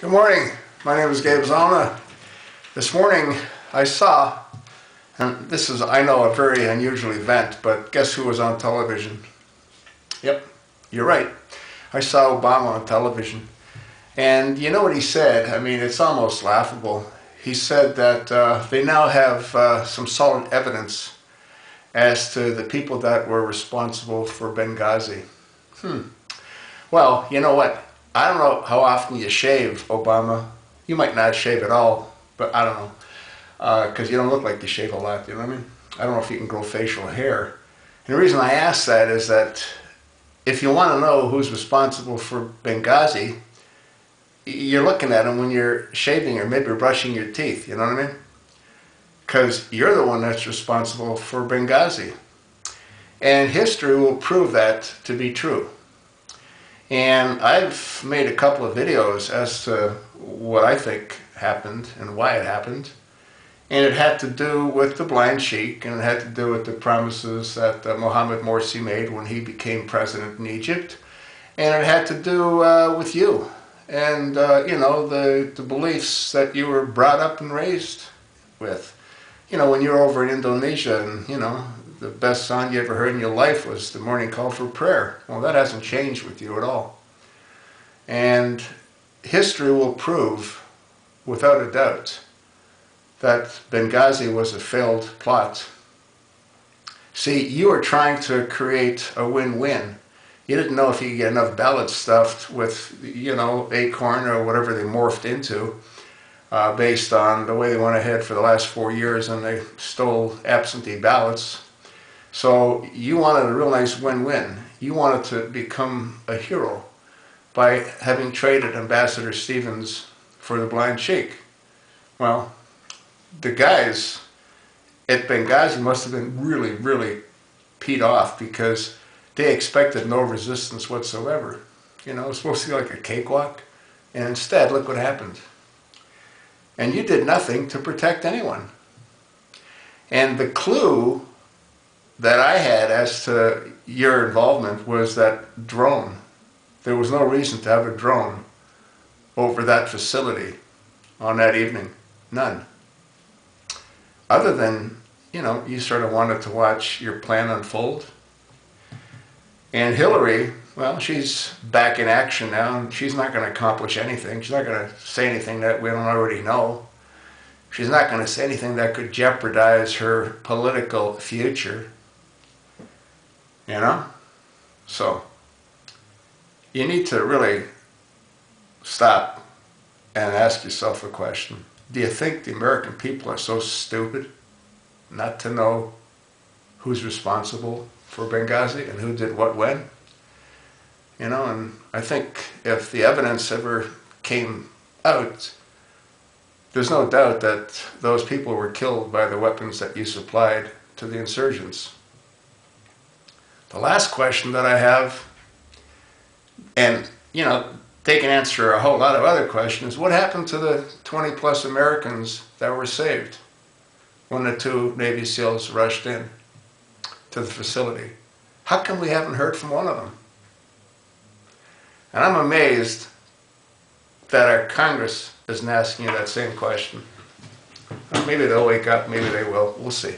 Good morning. My name is Gabe Zalna. This morning I saw, and this is, I know, a very unusual event, but guess who was on television? Yep, you're right. I saw Obama on television. And you know what he said? I mean, it's almost laughable. He said that they now have some solid evidence as to the people that were responsible for Benghazi. Well, you know what? I don't know how often you shave, Obama. You might not shave at all, but I don't know. Because you don't look like you shave a lot, you know what I mean? I don't know if you can grow facial hair. And the reason I ask that is that if you want to know who's responsible for Benghazi, you're looking at them when you're shaving or maybe brushing your teeth, you know what I mean? Because you're the one that's responsible for Benghazi. And history will prove that to be true. And I've made a couple of videos as to what I think happened and why it happened. And it had to do with the blind sheik, and it had to do with the promises that Mohammed Morsi made when he became president in Egypt. And it had to do with you and, you know, the beliefs that you were brought up and raised with. You know, when you were over in Indonesia and, you know, the best song you ever heard in your life was the morning call for prayer. Well, that hasn't changed with you at all. And history will prove, without a doubt, that Benghazi was a failed plot. See, you were trying to create a win-win. You didn't know if you could get enough ballots stuffed with, you know, Acorn or whatever they morphed into, based on the way they went ahead for the last 4 years and they stole absentee ballots. So you wanted a real nice win-win. You wanted to become a hero by having traded Ambassador Stevens for the blind sheik. Well, the guys at Benghazi must have been really, really peed off because they expected no resistance whatsoever. You know, it was supposed to be like a cakewalk, and instead, look what happened. And you did nothing to protect anyone. And the clue that I had as to your involvement was that drone. There was no reason to have a drone over that facility on that evening. None. Other than, you know, you sort of wanted to watch your plan unfold. And Hillary, well, she's back in action now, and she's not going to accomplish anything. She's not going to say anything that we don't already know. She's not going to say anything that could jeopardize her political future. You know? So, you need to really stop and ask yourself a question. Do you think the American people are so stupid not to know who's responsible for Benghazi and who did what when? You know, and I think if the evidence ever came out, there's no doubt that those people were killed by the weapons that you supplied to the insurgents. The last question that I have, and, you know, they can answer a whole lot of other questions. What happened to the 20-plus Americans that were saved when the 2 Navy SEALs rushed in to the facility? How come we haven't heard from one of them? And I'm amazed that our Congress isn't asking you that same question. Well, maybe they'll wake up, maybe they will. We'll see.